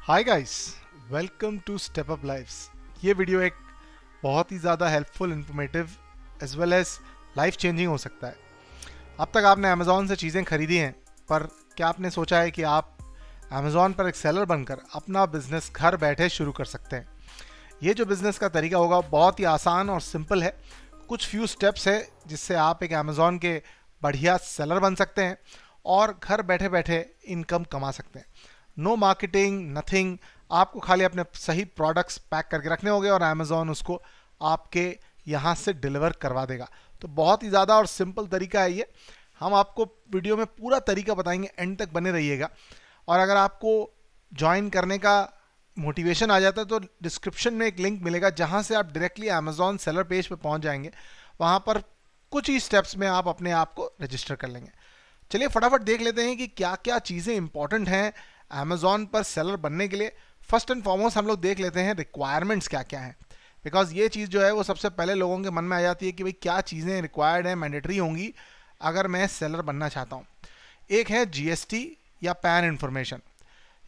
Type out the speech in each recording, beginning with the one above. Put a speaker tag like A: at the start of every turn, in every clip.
A: Hi guys, welcome to step up lifes. ये video एक बहुत ही ज़्यादा helpful, informative as well as life changing हो सकता है। अब तक आपने अमेज़ॉन से चीज़ें खरीदी हैं, पर क्या आपने सोचा है कि आप अमेज़ॉन पर एक सेलर बनकर अपना बिजनेस घर बैठे शुरू कर सकते हैं? ये जो बिज़नेस का तरीका होगा बहुत ही आसान और सिंपल है। कुछ फ्यू स्टेप्स है जिससे आप एक अमेज़ॉन के बढ़िया सेलर बन सकते हैं और घर बैठे बैठे इनकम कमा सकते हैं। No marketing, nothing. आपको खाली अपने सही प्रोडक्ट्स पैक करके रखने होंगे और अमेज़ॉन उसको आपके यहाँ से डिलीवर करवा देगा। तो बहुत ही ज़्यादा और सिंपल तरीका है ये। हम आपको वीडियो में पूरा तरीका बताएंगे, एंड तक बने रहिएगा। और अगर आपको ज्वाइन करने का मोटिवेशन आ जाता है तो डिस्क्रिप्शन में एक लिंक मिलेगा जहाँ से आप डायरेक्टली अमेज़ॉन सेलर पेज पे पहुँच जाएंगे। वहाँ पर कुछ ही स्टेप्स में आप अपने आप को रजिस्टर कर लेंगे। चलिए फटाफट देख लेते हैं कि क्या क्या चीज़ें इंपॉर्टेंट हैं अमेज़ॉन पर सेलर बनने के लिए। फर्स्ट एंड फॉरमोस्ट हम लोग देख लेते हैं रिक्वायरमेंट्स क्या क्या हैं, बिकॉज ये चीज़ जो है वो सबसे पहले लोगों के मन में आ जाती है कि भाई क्या चीज़ें रिक्वायर्ड हैं, मैंडेटरी होंगी अगर मैं सेलर बनना चाहता हूँ। एक है जीएसटी या पैन इन्फॉर्मेशन।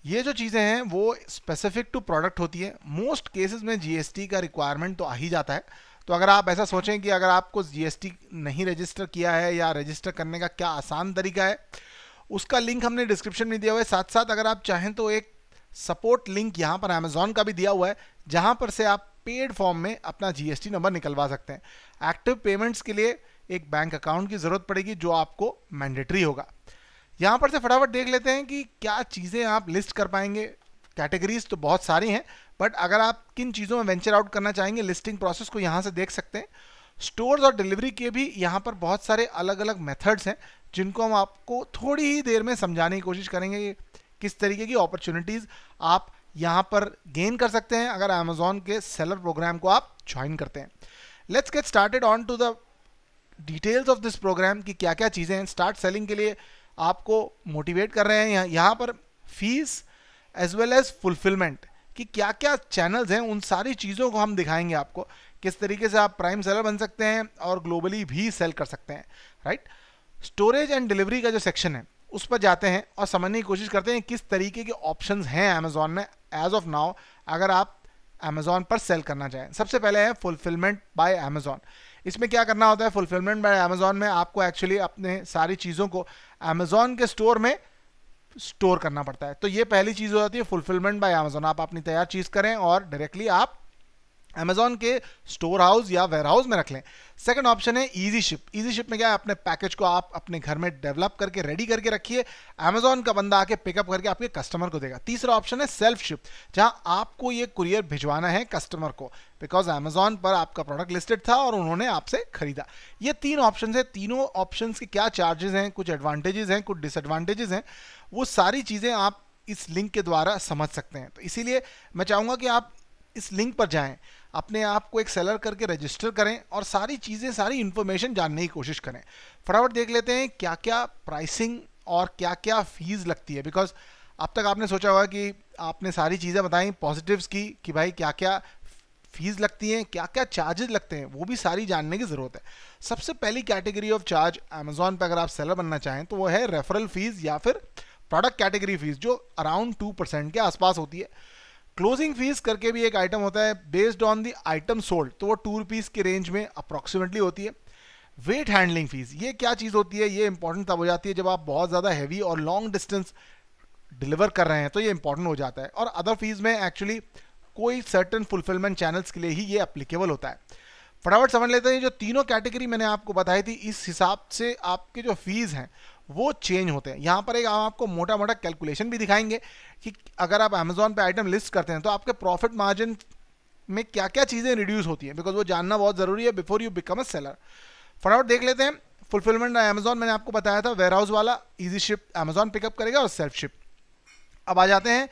A: ये जो चीज़ें हैं वो स्पेसिफिक टू प्रोडक्ट होती है। मोस्ट केसेस में जीएसटी का रिक्वायरमेंट तो आ ही जाता है। तो अगर आप ऐसा सोचें कि अगर आपको जीएसटी नहीं रजिस्टर किया है या रजिस्टर करने का क्या आसान तरीका है, उसका लिंक हमने डिस्क्रिप्शन में दिया हुआ है। साथ साथ अगर आप चाहें तो एक सपोर्ट लिंक यहाँ पर अमेज़ॉन का भी दिया हुआ है जहाँ पर से आप पेड फॉर्म में अपना जीएसटी नंबर निकलवा सकते हैं। एक्टिव पेमेंट्स के लिए एक बैंक अकाउंट की ज़रूरत पड़ेगी जो आपको मैंडेटरी होगा। यहाँ पर से फटाफट देख लेते हैं कि क्या चीज़ें आप लिस्ट कर पाएंगे। कैटेगरीज तो बहुत सारी हैं, बट अगर आप किन चीज़ों में वेंचर आउट करना चाहेंगे, लिस्टिंग प्रोसेस को यहाँ से देख सकते हैं। स्टोर्स और डिलीवरी के भी यहाँ पर बहुत सारे अलग अलग मेथड्स हैं जिनको हम आपको थोड़ी ही देर में समझाने की कोशिश करेंगे। किस तरीके की अपॉर्चुनिटीज़ आप यहाँ पर गेन कर सकते हैं अगर अमेज़ॉन के सेलर प्रोग्राम को आप ज्वाइन करते हैं। Let's get started on to the details of this programme कि क्या क्या चीज़ें हैं। स्टार्ट सेलिंग के लिए आपको मोटिवेट कर रहे हैं यहाँ पर fees as well as fulfilment कि क्या क्या चैनल्स हैं, उन सारी चीज़ों को हम दिखाएंगे आपको किस तरीके से आप प्राइम सेलर बन सकते हैं और ग्लोबली भी सेल कर सकते हैं। राइट, स्टोरेज एंड डिलीवरी का जो सेक्शन है उस पर जाते हैं और समझने की कोशिश करते हैं किस तरीके के ऑप्शंस हैं अमेज़ॉन में एज ऑफ नाउ अगर आप अमेज़ॉन पर सेल करना चाहें। सबसे पहले है फुलफिलमेंट बाय अमेज़ॉन। इसमें क्या करना होता है? फुलफिलमेंट बाय अमेज़ॉन में आपको एक्चुअली अपने सारी चीज़ों को अमेज़ॉन के स्टोर में स्टोर करना पड़ता है। तो ये पहली चीज़ हो जाती है फुलफिलमेंट बाय अमेज़ॉन। आप अपनी तैयार चीज़ करें और डायरेक्टली आप अमेज़ॉन के स्टोर हाउस या वेयर हाउस में रख लें। सेकंड ऑप्शन है इजी शिप। इजी शिप में क्या है? अपने पैकेज को आप अपने घर में डेवलप करके रेडी करके रखिए, अमेज़ॉन का बंदा आके पिकअप करके आपके कस्टमर को देगा। तीसरा ऑप्शन है सेल्फ शिप, जहां आपको ये कुरियर भिजवाना है कस्टमर को, बिकॉज अमेज़ॉन पर आपका प्रोडक्ट लिस्टेड था और उन्होंने आपसे खरीदा। ये तीन ऑप्शन है। तीनों ऑप्शन के क्या चार्जेस हैं, कुछ एडवांटेजेस हैं, कुछ डिसएडवांटेजेस हैं, वो सारी चीज़ें आप इस लिंक के द्वारा समझ सकते हैं। तो इसीलिए मैं चाहूँगा कि आप इस लिंक पर जाएं, अपने आप को एक सेलर करके रजिस्टर करें और सारी चीज़ें, सारी इन्फॉर्मेशन जानने की कोशिश करें। फटाफट देख लेते हैं क्या क्या प्राइसिंग और क्या क्या फीस लगती है, बिकॉज अब तक आपने सोचा होगा कि आपने सारी चीज़ें बताई पॉजिटिव्स की कि भाई क्या क्या फीस लगती हैं, क्या क्या चार्जेस लगते हैं, वो भी सारी जानने की ज़रूरत है। सबसे पहली कैटेगरी ऑफ चार्ज अमेज़ॉन पर अगर आप सेलर बनना चाहें तो वो है रेफरल फीस या फिर प्रोडक्ट कैटेगरी फीस, जो अराउंड 2% के आसपास होती है। क्लोजिंग फीस करके भी एक आइटम होता है based on the item sold, तो वो 2 रुपीज़ के रेंज में अप्रॉक्सीमेटली होती है। वेट हैंडलिंग फीस, ये क्या चीज़ होती है? ये इंपॉर्टेंट तब हो जाती है जब आप बहुत ज़्यादा हैवी और लॉन्ग डिस्टेंस डिलीवर कर रहे हैं, तो ये इंपॉर्टेंट हो जाता है। और अदर फीस में एक्चुअली कोई सर्टन फुलफिलमेंट चैनल्स के लिए ही ये एप्लीकेबल होता है। फटाफट समझ लेते हैं, जो तीनों कैटेगरी मैंने आपको बताई थी इस हिसाब से आपके जो फीस हैं वो चेंज होते हैं। यहाँ पर एक आपको मोटा मोटा कैलकुलेशन भी दिखाएंगे कि अगर आप अमेज़ॉन पे आइटम लिस्ट करते हैं तो आपके प्रॉफिट मार्जिन में क्या क्या चीज़ें रिड्यूस होती हैं, बिकॉज वो जानना बहुत ज़रूरी है before you become a seller. फटाफट देख लेते हैं। फुलफिलमेंट अमेज़ॉन मैंने आपको बताया था, वेयर हाउस वाला, इजी शिप अमेज़ॉन पिकअप करेगा और सेल्फ शिप। अब आ जाते हैं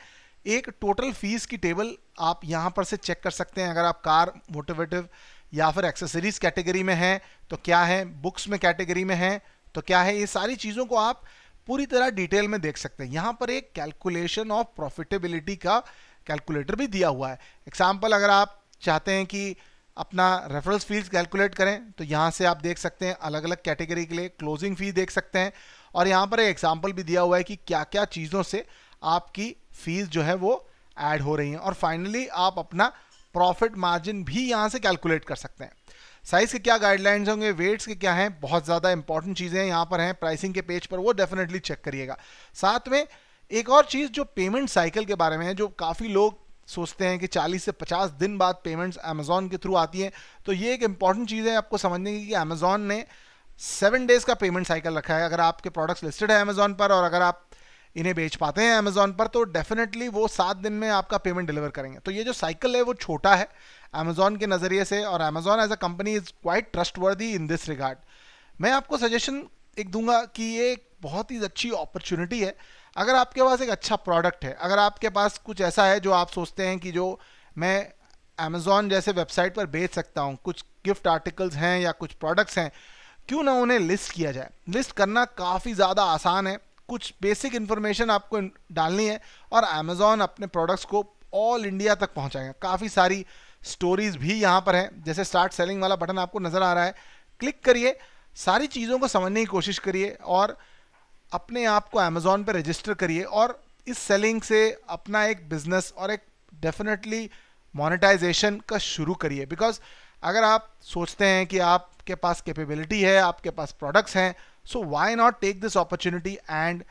A: एक टोटल फीस की टेबल। आप यहाँ पर से चेक कर सकते हैं अगर आप कार, मोटिवेटिव या फिर एक्सेसरीज कैटेगरी में हैं तो क्या है, बुक्स में कैटेगरी में हैं तो क्या है। ये सारी चीज़ों को आप पूरी तरह डिटेल में देख सकते हैं। यहाँ पर एक कैलकुलेशन ऑफ प्रॉफिटेबिलिटी का कैलकुलेटर भी दिया हुआ है। एग्जाम्पल, अगर आप चाहते हैं कि अपना रेफरल्स फीस कैलकुलेट करें तो यहाँ से आप देख सकते हैं अलग अलग कैटेगरी के लिए क्लोजिंग फी देख सकते हैं। और यहाँ पर एक एग्जाम्पल भी दिया हुआ है कि क्या क्या चीज़ों से आपकी फीस जो है वो ऐड हो रही हैं, और फाइनली आप अपना प्रॉफिट मार्जिन भी यहाँ से कैलकुलेट कर सकते हैं। साइज के क्या गाइडलाइंस होंगे, वेट्स के क्या हैं, बहुत ज़्यादा इंपॉर्टेंट चीज़ें यहाँ पर हैं प्राइसिंग के पेज पर, वो डेफिनेटली चेक करिएगा। साथ में एक और चीज़ जो पेमेंट साइकिल के बारे में है, जो काफ़ी लोग सोचते हैं कि 40 से 50 दिन बाद पेमेंट्स अमेजोन के थ्रू आती हैं, तो ये एक इंपॉर्टेंट चीज़ है आपको समझने की कि अमेजोन ने 7 डेज़ का पेमेंट साइकिल रखा है। अगर आपके प्रोडक्ट्स लिस्टेड है अमेजोन पर और अगर आप इन्हें बेच पाते हैं अमेजोन पर, तो डेफिनेटली वो 7 दिन में आपका पेमेंट डिलीवर करेंगे। तो ये जो साइकिल है वो छोटा है अमेजोन के नज़रिए से, और Amazon as a company is quite trustworthy in this regard. मैं आपको सजेशन एक दूंगा कि ये एक बहुत ही अच्छी अपॉर्चुनिटी है। अगर आपके पास एक अच्छा प्रोडक्ट है, अगर आपके पास कुछ ऐसा है जो आप सोचते हैं कि जो मैं अमेजोन जैसे वेबसाइट पर बेच सकता हूँ, कुछ गिफ्ट आर्टिकल्स हैं या कुछ प्रोडक्ट्स हैं, क्यों ना उन्हें लिस्ट किया जाए। लिस्ट करना काफ़ी ज़्यादा आसान है, कुछ बेसिक इन्फॉर्मेशन आपको डालनी है और अमेजोन अपने प्रोडक्ट्स को ऑल इंडिया तक पहुंचाएगा। काफ़ी सारी स्टोरीज भी यहाँ पर हैं, जैसे स्टार्ट सेलिंग वाला बटन आपको नज़र आ रहा है, क्लिक करिए, सारी चीज़ों को समझने की कोशिश करिए और अपने आप को अमेजोन पर रजिस्टर करिए और इस सेलिंग से अपना एक बिजनेस और एक डेफिनेटली मोनेटाइजेशन का शुरू करिए। बिकॉज अगर आप सोचते हैं कि आपके पास कैपेबिलिटी है, आपके पास प्रोडक्ट्स हैं, so why not take this opportunity and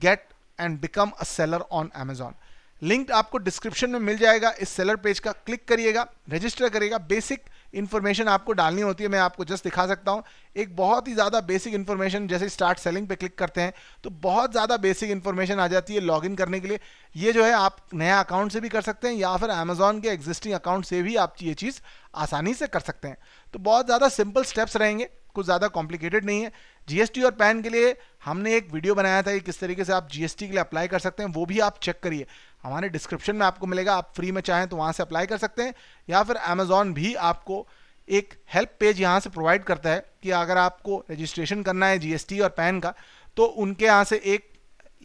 A: get and become a seller on Amazon. Link आपको डिस्क्रिप्शन में मिल जाएगा, इस सेलर पेज का क्लिक करिएगा, रजिस्टर करिएगा। बेसिक इन्फॉर्मेशन आपको डालनी होती है, मैं आपको जस्ट दिखा सकता हूँ। एक बहुत ही ज़्यादा बेसिक इन्फॉर्मेशन, जैसे स्टार्ट सेलिंग पे क्लिक करते हैं तो बहुत ज़्यादा बेसिक इन्फॉर्मेशन आ जाती है लॉगिन करने के लिए। ये जो है आप नया अकाउंट से भी कर सकते हैं या फिर अमेजोन के एग्जिस्टिंग अकाउंट से भी आप ये चीज़ आसानी से कर सकते हैं। तो बहुत ज़्यादा सिंपल स्टेप्स रहेंगे, कुछ ज़्यादा कॉम्प्लिकेटेड नहीं है। जीएसटी और पैन के लिए हमने एक वीडियो बनाया था कि किस तरीके से आप जीएसटी के लिए अप्लाई कर सकते हैं, वो भी आप चेक करिए, हमारे डिस्क्रिप्शन में आपको मिलेगा। आप फ्री में चाहें तो वहाँ से अप्लाई कर सकते हैं, या फिर अमेजोन भी आपको एक हेल्प पेज यहाँ से प्रोवाइड करता है कि अगर आपको रजिस्ट्रेशन करना है जीएसटी और पैन का, तो उनके यहाँ से एक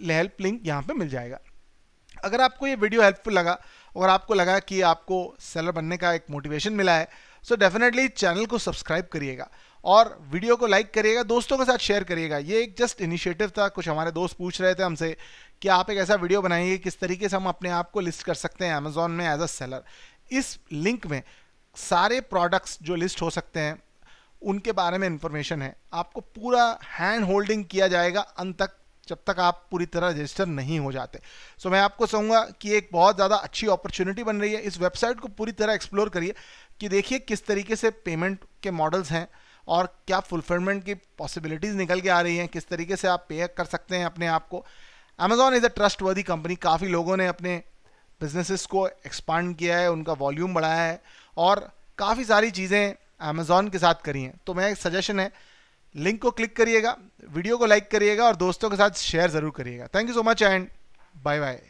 A: हेल्प लिंक यहाँ पे मिल जाएगा। अगर आपको ये वीडियो हेल्पफुल लगा और आपको लगा कि आपको सेलर बनने का एक मोटिवेशन मिला है, सो डेफिनेटली चैनल को सब्सक्राइब करिएगा और वीडियो को लाइक करिएगा, दोस्तों के साथ शेयर करिएगा। ये एक जस्ट इनिशिएटिव था, कुछ हमारे दोस्त पूछ रहे थे हमसे कि आप एक ऐसा वीडियो बनाइए किस तरीके से हम अपने आप को लिस्ट कर सकते हैं अमेजोन में एज अ सेलर। इस लिंक में सारे प्रोडक्ट्स जो लिस्ट हो सकते हैं उनके बारे में इंफॉर्मेशन है, आपको पूरा हैंड होल्डिंग किया जाएगा अंत तक, जब तक आप पूरी तरह रजिस्टर नहीं हो जाते। सो मैं आपको कहूँगा कि एक बहुत ज़्यादा अच्छी अपॉर्चुनिटी बन रही है। इस वेबसाइट को पूरी तरह एक्सप्लोर करिए कि देखिए किस तरीके से पेमेंट के मॉडल्स हैं और क्या फुलफिलमेंट की पॉसिबिलिटीज़ निकल के आ रही हैं, किस तरीके से आप पे कर सकते हैं अपने आप को। Amazon is a trustworthy company, काफ़ी लोगों ने अपने बिजनेसेस को एक्सपांड किया है, उनका वॉल्यूम बढ़ाया है और काफ़ी सारी चीज़ें अमेजोन के साथ करी हैं। तो मेरा एक सजेशन है, लिंक को क्लिक करिएगा, वीडियो को लाइक करिएगा और दोस्तों के साथ शेयर ज़रूर करिएगा। Thank you so much and bye bye.